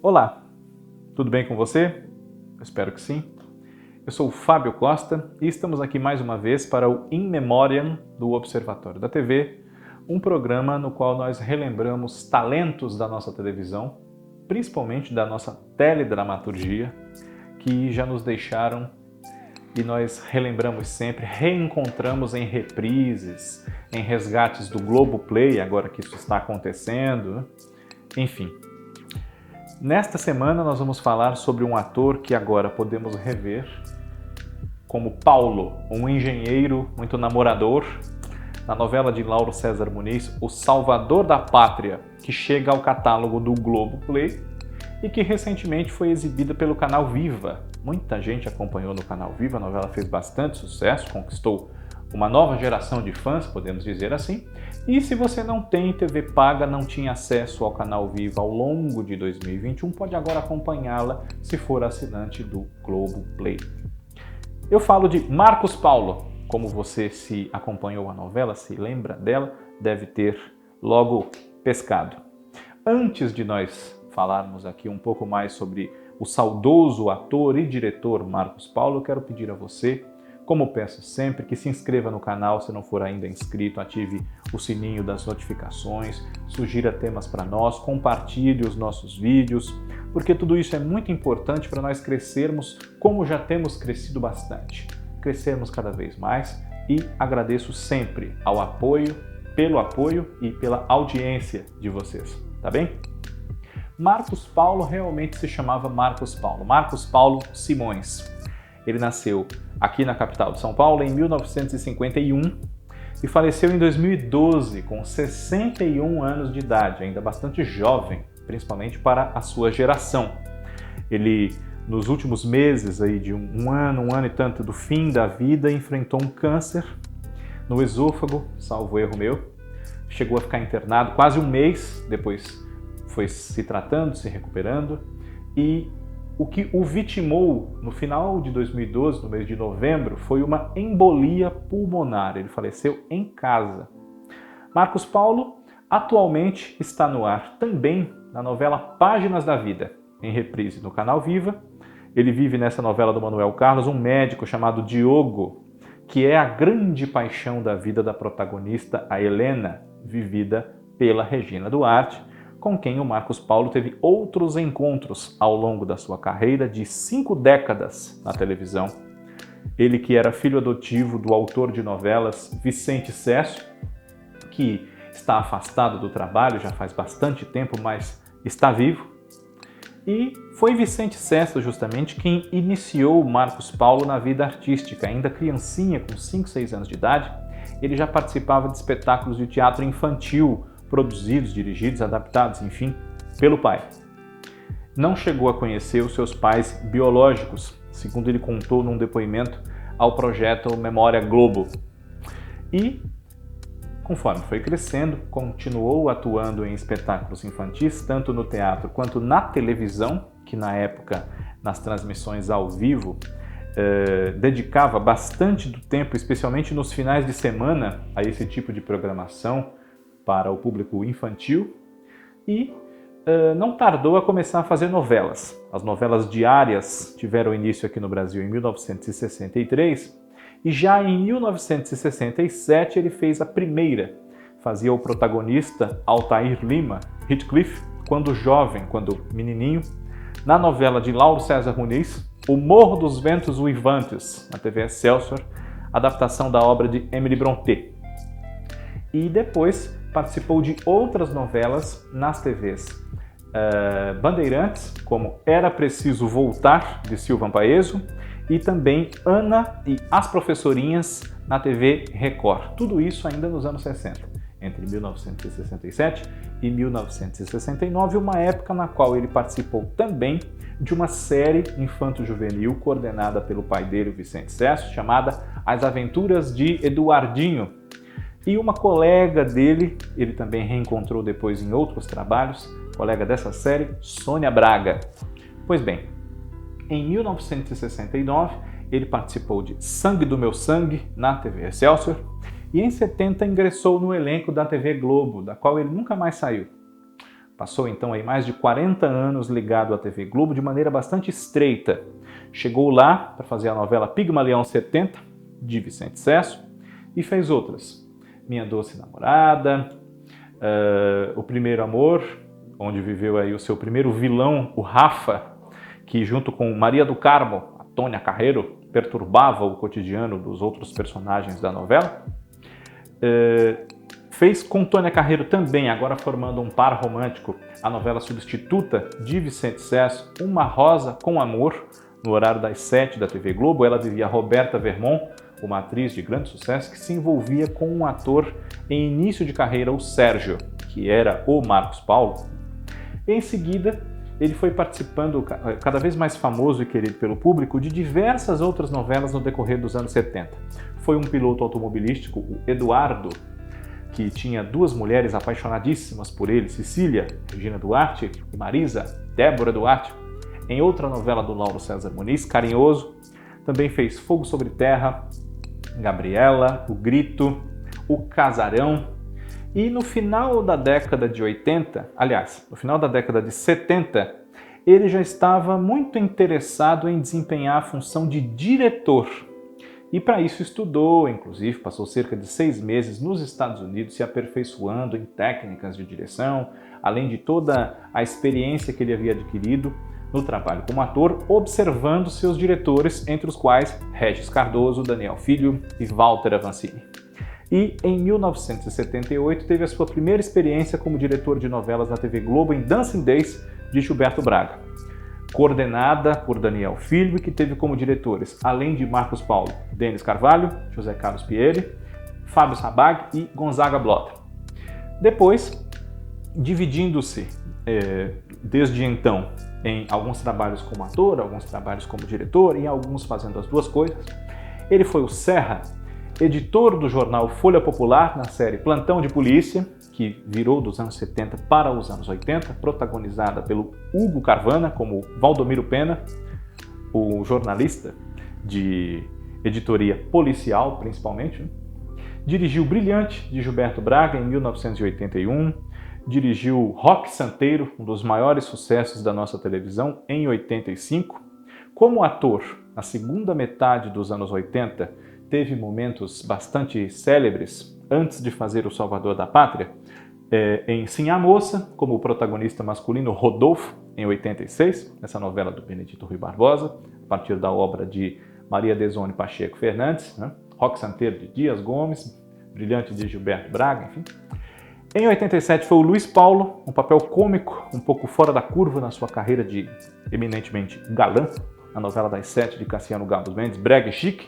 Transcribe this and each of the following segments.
Olá, tudo bem com você? Eu espero que sim. Eu sou o Fábio Costa e estamos aqui mais uma vez para o In Memoriam do Observatório da TV, um programa no qual nós relembramos talentos da nossa televisão, principalmente da nossa teledramaturgia, que já nos deixaram e nós relembramos sempre, reencontramos em reprises, em resgates do Globoplay, agora que isso está acontecendo, enfim. Nesta semana nós vamos falar sobre um ator que agora podemos rever como Paulo, um engenheiro muito namorador, na novela de Lauro César Muniz, O Salvador da Pátria, que chega ao catálogo do Globoplay e que recentemente foi exibida pelo canal Viva. Muita gente acompanhou no canal Viva, a novela fez bastante sucesso, conquistou uma nova geração de fãs, podemos dizer assim. E se você não tem TV paga, não tinha acesso ao canal Viva ao longo de 2021, pode agora acompanhá-la se for assinante do Globoplay. Eu falo de Marcos Paulo. Como você se acompanhou a novela, se lembra dela, deve ter logo pescado. Antes de nós falarmos aqui um pouco mais sobre o saudoso ator e diretor Marcos Paulo, eu quero pedir a você, como peço sempre, que se inscreva no canal se não for ainda inscrito, ative o sininho das notificações, sugira temas para nós, compartilhe os nossos vídeos, porque tudo isso é muito importante para nós crescermos como já temos crescido bastante. Crescermos cada vez mais e agradeço sempre ao apoio, pelo apoio e pela audiência de vocês, tá bem? Marcos Paulo realmente se chamava Marcos Paulo Simões. Ele nasceu aqui na capital de São Paulo em 1951 e faleceu em 2012 com 61 anos de idade, ainda bastante jovem, principalmente para a sua geração. Ele, nos últimos meses aí de um ano e tanto do fim da vida, enfrentou um câncer no esôfago, salvo erro meu, chegou a ficar internado quase um mês, depois foi se tratando, se recuperando, e o que o vitimou no final de 2012, no mês de novembro, foi uma embolia pulmonar. Ele faleceu em casa. Marcos Paulo atualmente está no ar também na novela Páginas da Vida, em reprise no canal Viva. Ele vive nessa novela do Manuel Carlos um médico chamado Diogo, que é a grande paixão da vida da protagonista, a Helena, vivida pela Regina Duarte, com quem o Marcos Paulo teve outros encontros ao longo da sua carreira de 5 décadas na televisão. Ele que era filho adotivo do autor de novelas Vicente Sesso, que está afastado do trabalho já faz bastante tempo, mas está vivo. E foi Vicente Sesso justamente quem iniciou o Marcos Paulo na vida artística. Ainda criancinha, com 5, 6 anos de idade, ele já participava de espetáculos de teatro infantil, produzidos, dirigidos, adaptados, enfim, pelo pai. Não chegou a conhecer os seus pais biológicos, segundo ele contou num depoimento ao projeto Memória Globo. E, conforme foi crescendo, continuou atuando em espetáculos infantis, tanto no teatro quanto na televisão, que na época, nas transmissões ao vivo, dedicava bastante do tempo, especialmente nos finais de semana, a esse tipo de programação, para o público infantil, e não tardou a começar a fazer novelas. As novelas diárias tiveram início aqui no Brasil em 1963 e já em 1967 ele fez a primeira. Fazia o protagonista Altair Lima, Heathcliff, quando jovem, quando menininho, na novela de Lauro César Muniz, O Morro dos Ventos Uivantes, na TV Excelsior, adaptação da obra de Emily Brontë. E depois participou de outras novelas nas TVs Bandeirantes, como Era Preciso Voltar, de Silvan Paeso, e também Ana e as Professorinhas na TV Record. Tudo isso ainda nos anos 60, entre 1967 e 1969, uma época na qual ele participou também de uma série infanto-juvenil coordenada pelo pai dele, o Vicente Sesso, chamada As Aventuras de Eduardinho. E uma colega dele, ele também reencontrou depois em outros trabalhos, colega dessa série, Sônia Braga. Pois bem, em 1969, ele participou de Sangue do Meu Sangue, na TV Excelsior, e em 70 ingressou no elenco da TV Globo, da qual ele nunca mais saiu. Passou então aí mais de 40 anos ligado à TV Globo de maneira bastante estreita. Chegou lá para fazer a novela Pigmalião 70, de Vicente Sesso, e fez outras. Minha Doce Namorada, O Primeiro Amor, onde viveu aí o seu primeiro vilão, o Rafa, que junto com Maria do Carmo, a Tônia Carreiro, perturbava o cotidiano dos outros personagens da novela. Fez com Tônia Carreiro também, agora formando um par romântico, a novela substituta de Vicente Sesso, Uma Rosa com Amor, no horário das 7 da TV Globo. Ela vivia Roberta Vermont, uma atriz de grande sucesso que se envolvia com um ator em início de carreira, o Sérgio, que era o Marcos Paulo. Em seguida, ele foi participando, cada vez mais famoso e querido pelo público, de diversas outras novelas no decorrer dos anos 70. Foi um piloto automobilístico, o Eduardo, que tinha duas mulheres apaixonadíssimas por ele, Cecília, Regina Duarte, e Marisa, Débora Duarte. Em outra novela do Lauro César Muniz, Carinhoso, também fez Fogo sobre Terra, Gabriela, O Grito, O Casarão. E no final da década de 80, aliás, no final da década de 70, ele já estava muito interessado em desempenhar a função de diretor. E para isso estudou, inclusive passou cerca de 6 meses nos Estados Unidos se aperfeiçoando em técnicas de direção, além de toda a experiência que ele havia adquirido no trabalho como ator, observando seus diretores, entre os quais Regis Cardoso, Daniel Filho e Walter Avancini. E em 1978 teve a sua primeira experiência como diretor de novelas na TV Globo em Dancing Days, de Gilberto Braga, coordenada por Daniel Filho, que teve como diretores, além de Marcos Paulo, Denis Carvalho, José Carlos Pieri, Fábio Sabag e Gonzaga Blota. Depois, dividindo-se desde então em alguns trabalhos como ator, alguns trabalhos como diretor e alguns fazendo as duas coisas, ele foi o Serra, editor do jornal Folha Popular na série Plantão de Polícia, que virou dos anos 70 para os anos 80, protagonizada pelo Hugo Carvana como Valdomiro Pena, o jornalista de editoria policial principalmente. Dirigiu Brilhante, de Gilberto Braga, em 1981. Dirigiu Roque Santeiro, um dos maiores sucessos da nossa televisão, em 85. Como ator, na segunda metade dos anos 80, teve momentos bastante célebres antes de fazer O Salvador da Pátria, em Sim a Moça, como o protagonista masculino Rodolfo, em 86, essa novela do Benedito Rui Barbosa, a partir da obra de Maria Desone Pacheco Fernandes, né? Roque Santeiro de Dias Gomes, Brilhante de Gilberto Braga, enfim. Em 87 foi o Luiz Paulo, um papel cômico, um pouco fora da curva na sua carreira de eminentemente galã, a novela das 7 de Cassiano Gabos Mendes, Brega e Chique.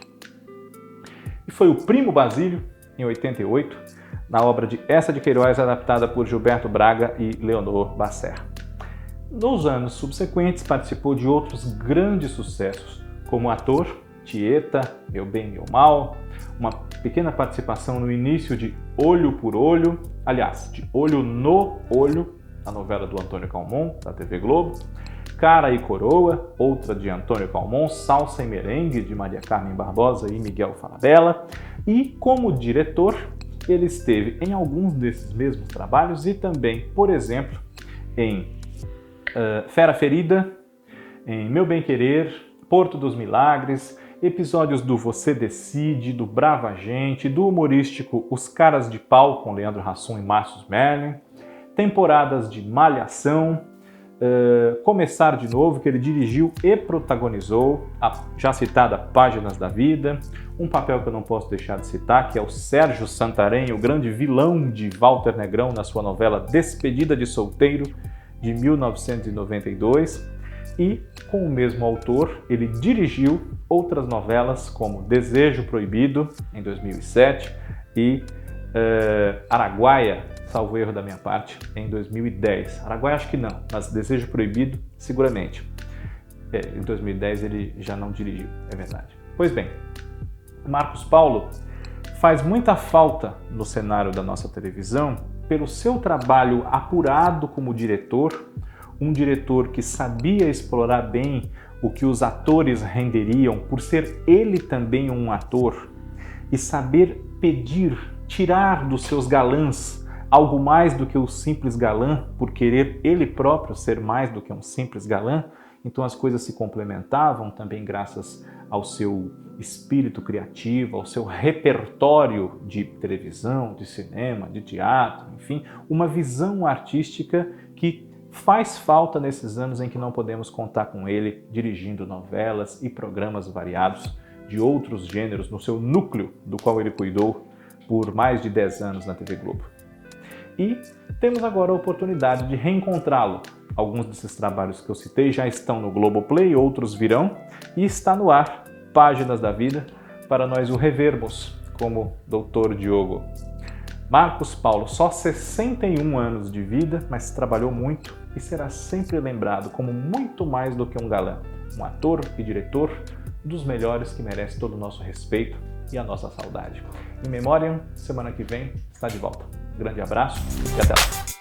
E foi o Primo Basílio, em 88, na obra de Essa de Queiroz, adaptada por Gilberto Braga e Leonor Basser. Nos anos subsequentes, participou de outros grandes sucessos, como ator, Tieta, Meu Bem, Meu Mal, uma pequena participação no início de Olho por Olho, aliás, de Olho no Olho, a novela do Antônio Calmon, da TV Globo, Cara e Coroa, outra de Antônio Calmon, Salsa e Merengue, de Maria Carmen Barbosa e Miguel Falabella, e como diretor, ele esteve em alguns desses mesmos trabalhos e também, por exemplo, em Fera Ferida, em Meu Bem Querer, Porto dos Milagres, episódios do Você Decide, do Brava Gente, do humorístico Os Caras de Pau, com Leandro Hassum e Márcio Merlin, temporadas de Malhação, Começar de Novo, que ele dirigiu e protagonizou, a já citada Páginas da Vida, um papel que eu não posso deixar de citar, que é o Sérgio Santarém, o grande vilão de Walter Negrão na sua novela Despedida de Solteiro, de 1992, e com o mesmo autor ele dirigiu outras novelas como Desejo Proibido, em 2007, e Araguaia, salvo erro da minha parte, em 2010. Araguaia acho que não, mas Desejo Proibido seguramente. Em 2010 ele já não dirigiu, é verdade. Pois bem, Marcos Paulo faz muita falta no cenário da nossa televisão pelo seu trabalho apurado como diretor, um diretor que sabia explorar bem o que os atores renderiam por ser ele também um ator e saber pedir, tirar dos seus galãs algo mais do que o simples galã, por querer ele próprio ser mais do que um simples galã. Então as coisas se complementavam também graças ao seu espírito criativo, ao seu repertório de televisão, de cinema, de teatro, enfim, uma visão artística que faz falta nesses anos em que não podemos contar com ele dirigindo novelas e programas variados de outros gêneros no seu núcleo, do qual ele cuidou por mais de 10 anos na TV Globo. E temos agora a oportunidade de reencontrá-lo. Alguns desses trabalhos que eu citei já estão no Globoplay, outros virão, e está no ar, Páginas da Vida, para nós o revermos como Dr. Diogo. Marcos Paulo, só 61 anos de vida, mas trabalhou muito e será sempre lembrado como muito mais do que um galã. Um ator e diretor dos melhores que merece todo o nosso respeito e a nossa saudade. In Memoriam, semana que vem, está de volta. Um grande abraço e até lá!